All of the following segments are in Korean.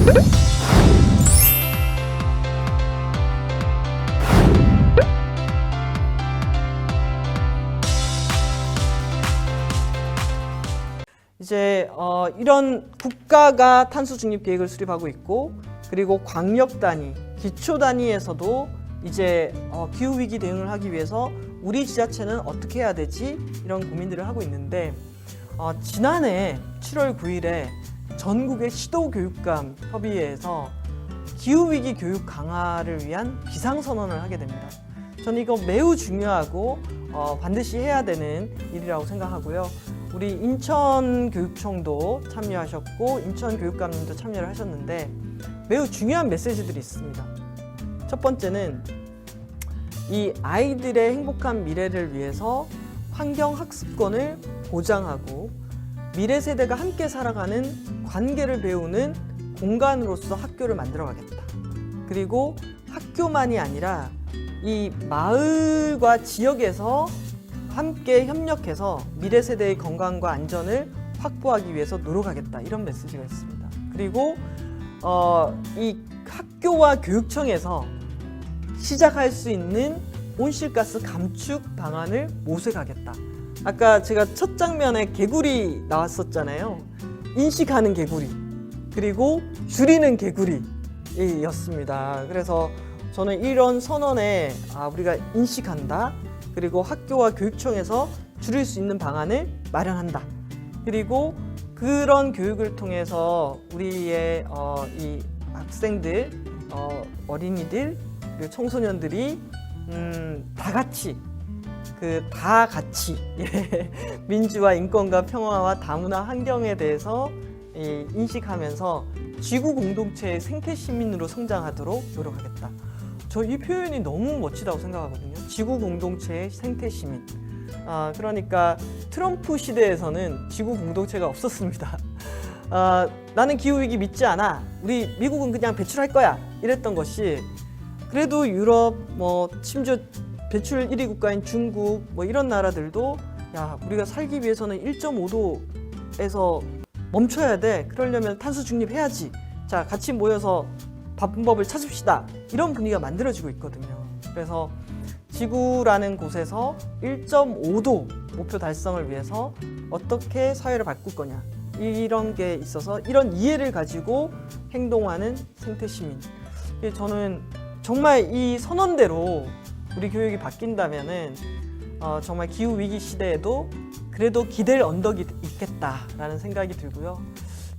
이제 이런 국가가 탄소 중립 계획을 수립하고 있고, 그리고 광역 단위, 기초 단위에서도 이제 기후 위기 대응을 하기 위해서 우리 지자체는 어떻게 해야 되지? 이런 고민들을 하고 있는데, 지난해 7월 9일에 전국의 시도교육감 협의회에서 기후위기 교육 강화를 위한 비상선언을 하게 됩니다. 저는 이거 매우 중요하고 반드시 해야 되는 일이라고 생각하고요. 우리 인천교육청도 참여하셨고 인천교육감님도 참여를 하셨는데 매우 중요한 메시지들이 있습니다. 첫 번째는 이 아이들의 행복한 미래를 위해서 환경학습권을 보장하고 미래 세대가 함께 살아가는 관계를 배우는 공간으로서 학교를 만들어 가겠다. 그리고 학교만이 아니라 이 마을과 지역에서 함께 협력해서 미래 세대의 건강과 안전을 확보하기 위해서 노력하겠다. 이런 메시지가 있습니다. 그리고 이 학교와 교육청에서 시작할 수 있는 온실가스 감축 방안을 모색하겠다. 아까 제가 첫 장면에 개구리 나왔었잖아요. 인식하는 개구리, 그리고 줄이는 개구리였습니다. 그래서 저는 이런 선언에 우리가 인식한다. 그리고 학교와 교육청에서 줄일 수 있는 방안을 마련한다. 그리고 그런 교육을 통해서 우리의 이 학생들, 어린이들, 그리고 청소년들이 다 같이 민주화, 인권과 평화와 다문화 환경에 대해서 인식하면서 지구 공동체의 생태 시민으로 성장하도록 노력하겠다. 저 이 표현이 너무 멋지다고 생각하거든요. 지구 공동체의 생태 시민. 그러니까 트럼프 시대에서는 지구 공동체가 없었습니다. 나는 기후위기 믿지 않아. 우리 미국은 그냥 배출할 거야. 이랬던 것이 그래도 유럽, 심지어 배출 1위 국가인 중국, 이런 나라들도 야, 우리가 살기 위해서는 1.5도에서 멈춰야 돼. 그러려면 탄소 중립해야지. 자, 같이 모여서 방법을 찾읍시다. 이런 분위기가 만들어지고 있거든요. 그래서 지구라는 곳에서 1.5도 목표 달성을 위해서 어떻게 사회를 바꿀 거냐. 이런 게 있어서 이런 이해를 가지고 행동하는 생태시민. 저는 정말 이 선언대로 우리 교육이 바뀐다면은 정말 기후위기 시대에도 그래도 기댈 언덕이 있겠다라는 생각이 들고요.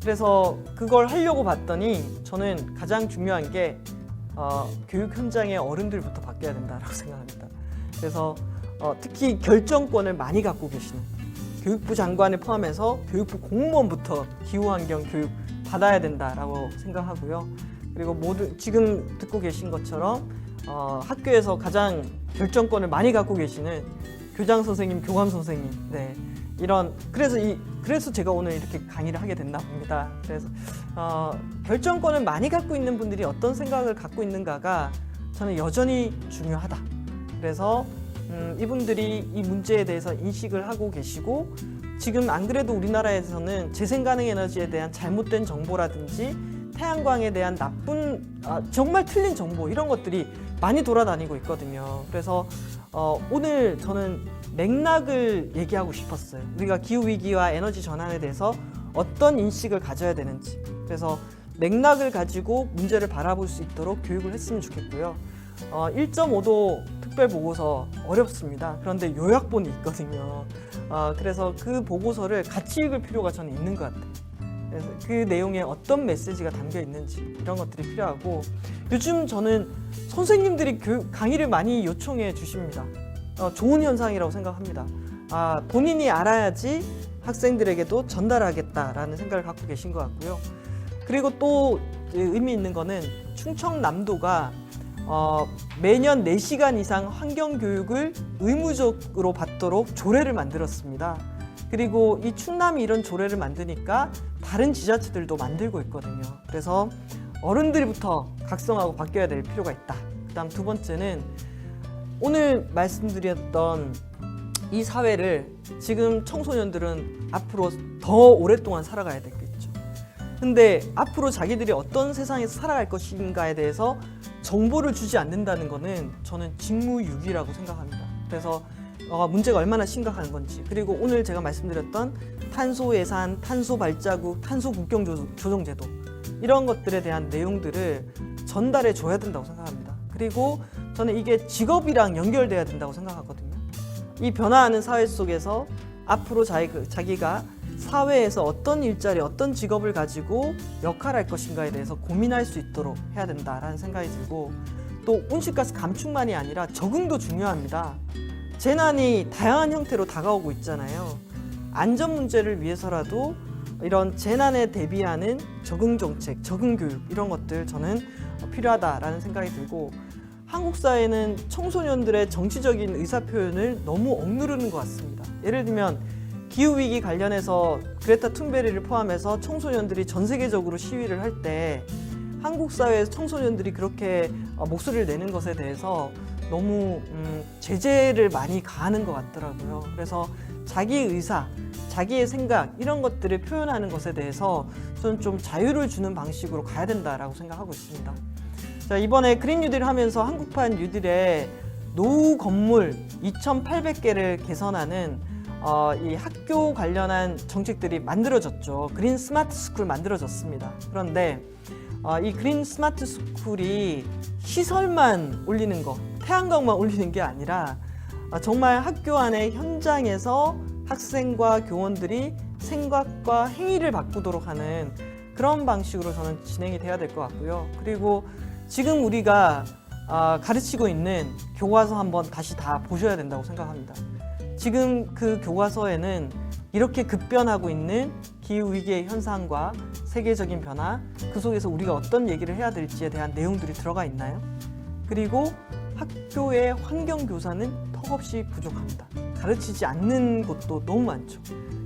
그래서 그걸 하려고 봤더니 저는 가장 중요한 게 교육 현장의 어른들부터 바뀌어야 된다라고 생각합니다. 그래서 특히 결정권을 많이 갖고 계시는 교육부 장관을 포함해서 교육부 공무원부터 기후환경 교육 받아야 된다라고 생각하고요. 그리고 지금 듣고 계신 것처럼 학교에서 가장 결정권을 많이 갖고 계시는 교장 선생님, 교감 선생님, 그래서 제가 오늘 이렇게 강의를 하게 됐나 봅니다. 그래서 결정권을 많이 갖고 있는 분들이 어떤 생각을 갖고 있는가가 저는 여전히 중요하다. 그래서 이분들이 이 문제에 대해서 인식을 하고 계시고 지금 안 그래도 우리나라에서는 재생 가능 에너지에 대한 잘못된 정보라든지 태양광에 대한 나쁜 정말 틀린 정보 이런 것들이 많이 돌아다니고 있거든요. 그래서 오늘 저는 맥락을 얘기하고 싶었어요. 우리가 기후위기와 에너지 전환에 대해서 어떤 인식을 가져야 되는지. 그래서 맥락을 가지고 문제를 바라볼 수 있도록 교육을 했으면 좋겠고요. 1.5도 특별보고서 어렵습니다. 그런데 요약본이 있거든요. 그래서 그 보고서를 같이 읽을 필요가 저는 있는 것 같아요. 그래서 그 내용에 어떤 메시지가 담겨 있는지 이런 것들이 필요하고 요즘 저는 선생님들이 강의를 많이 요청해 주십니다. 좋은 현상이라고 생각합니다. 본인이 알아야지 학생들에게도 전달하겠다라는 생각을 갖고 계신 것 같고요. 그리고 또 의미 있는 거는 충청남도가 매년 4시간 이상 환경교육을 의무적으로 받도록 조례를 만들었습니다. 그리고 이 충남이 이런 조례를 만드니까 다른 지자체들도 만들고 있거든요. 그래서 어른들부터 각성하고 바뀌어야 될 필요가 있다. 그다음 두 번째는 오늘 말씀드렸던 이 사회를 지금 청소년들은 앞으로 더 오랫동안 살아가야 되겠죠. 근데 앞으로 자기들이 어떤 세상에서 살아갈 것인가에 대해서 정보를 주지 않는다는 거는 저는 직무유기라고 생각합니다. 그래서 문제가 얼마나 심각한 건지, 그리고 오늘 제가 말씀드렸던 탄소 예산, 탄소 발자국, 탄소 국경 조정 제도, 이런 것들에 대한 내용들을 전달해 줘야 된다고 생각합니다. 그리고 저는 이게 직업이랑 연결돼야 된다고 생각하거든요. 이 변화하는 사회 속에서 앞으로 자기가 사회에서 어떤 일자리, 어떤 직업을 가지고 역할할 것인가에 대해서 고민할 수 있도록 해야 된다라는 생각이 들고, 또 온실가스 감축만이 아니라 적응도 중요합니다. 재난이 다양한 형태로 다가오고 있잖아요. 안전 문제를 위해서라도 이런 재난에 대비하는 적응 정책, 적응 교육, 이런 것들 저는 필요하다라는 생각이 들고, 한국 사회는 청소년들의 정치적인 의사 표현을 너무 억누르는 것 같습니다. 예를 들면 기후위기 관련해서 그레타 툰베리를 포함해서 청소년들이 전 세계적으로 시위를 할 때 한국 사회에서 청소년들이 그렇게 목소리를 내는 것에 대해서 너무 제재를 많이 가하는 것 같더라고요. 그래서 자기의 의사, 자기의 생각, 이런 것들을 표현하는 것에 대해서 저는 좀 자유를 주는 방식으로 가야 된다라고 생각하고 있습니다. 자, 이번에 그린 뉴딜을 하면서 한국판 뉴딜에 노후 건물 2,800개를 개선하는 이 학교 관련한 정책들이 만들어졌죠. 그린 스마트 스쿨 만들어졌습니다. 그런데 이 그린 스마트 스쿨이 시설만 올리는 거, 태양광만 올리는 게 아니라 정말 학교 안에 현장에서 학생과 교원들이 생각과 행위를 바꾸도록 하는 그런 방식으로 저는 진행이 돼야 될 것 같고요. 그리고 지금 우리가 가르치고 있는 교과서 한번 다시 다 보셔야 된다고 생각합니다. 지금 그 교과서에는 이렇게 급변하고 있는 기후위기의 현상과 세계적인 변화, 그 속에서 우리가 어떤 얘기를 해야 될지에 대한 내용들이 들어가 있나요? 그리고 학교의 환경교사는 턱없이 부족합니다. 가르치지 않는 곳도 너무 많죠.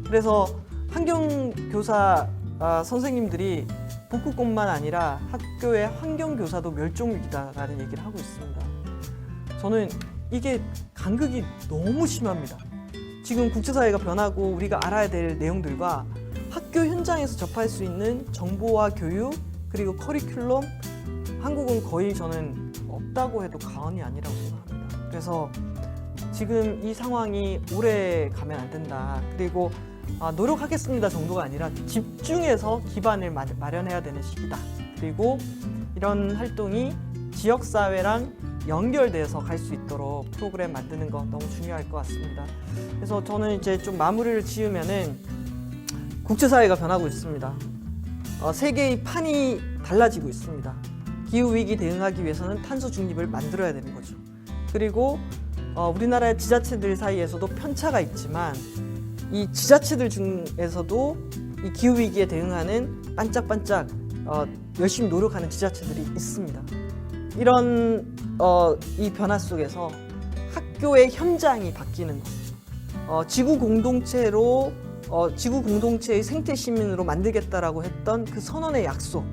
그래서 환경교사 선생님들이 복구뿐만 아니라 학교의 환경교사도 멸종위기다라는 얘기를 하고 있습니다. 저는 이게 간극이 너무 심합니다. 지금 국제사회가 변하고 우리가 알아야 될 내용들과 학교 현장에서 접할 수 있는 정보와 교육, 그리고 커리큘럼, 한국은 거의 저는 없다고 해도 과언이 아니라고 생각합니다. 그래서 지금 이 상황이 오래 가면 안 된다. 그리고 노력하겠습니다 정도가 아니라 집중해서 기반을 마련해야 되는 시기다. 그리고 이런 활동이 지역사회랑 연결돼서 갈 수 있도록 프로그램 만드는 거 너무 중요할 것 같습니다. 그래서 저는 이제 좀 마무리를 지으면은, 국제사회가 변하고 있습니다. 세계의 판이 달라지고 있습니다. 기후위기 대응하기 위해서는 탄소 중립을 만들어야 되는 거죠. 그리고 우리나라의 지자체들 사이에서도 편차가 있지만 이 지자체들 중에서도 이 기후위기에 대응하는 반짝반짝 열심히 노력하는 지자체들이 있습니다. 이런 이 변화 속에서 학교의 현장이 바뀌는 것, 지구 공동체의 생태 시민으로 만들겠다라고 했던 그 선언의 약속,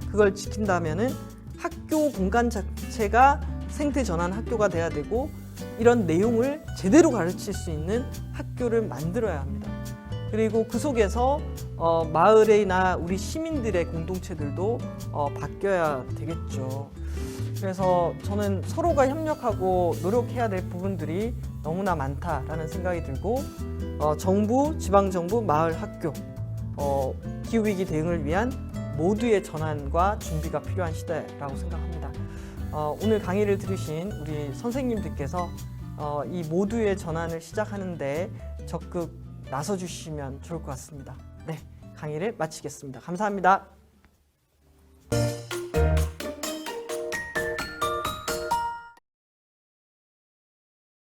그걸 지킨다면은 학교 공간 자체가 생태 전환 학교가 돼야 되고, 이런 내용을 제대로 가르칠 수 있는 학교를 만들어야 합니다. 그리고 그 속에서 마을이나 우리 시민들의 공동체들도 바뀌어야 되겠죠. 그래서 저는 서로가 협력하고 노력해야 될 부분들이 너무나 많다라는 생각이 들고, 정부, 지방정부, 마을, 학교, 기후위기 대응을 위한 모두의 전환과 준비가 필요한 시대라고 생각합니다. 오늘 강의를 들으신 우리 선생님들께서 이 모두의 전환을 시작하는데 적극 나서주시면 좋을 것 같습니다. 네, 강의를 마치겠습니다. 감사합니다.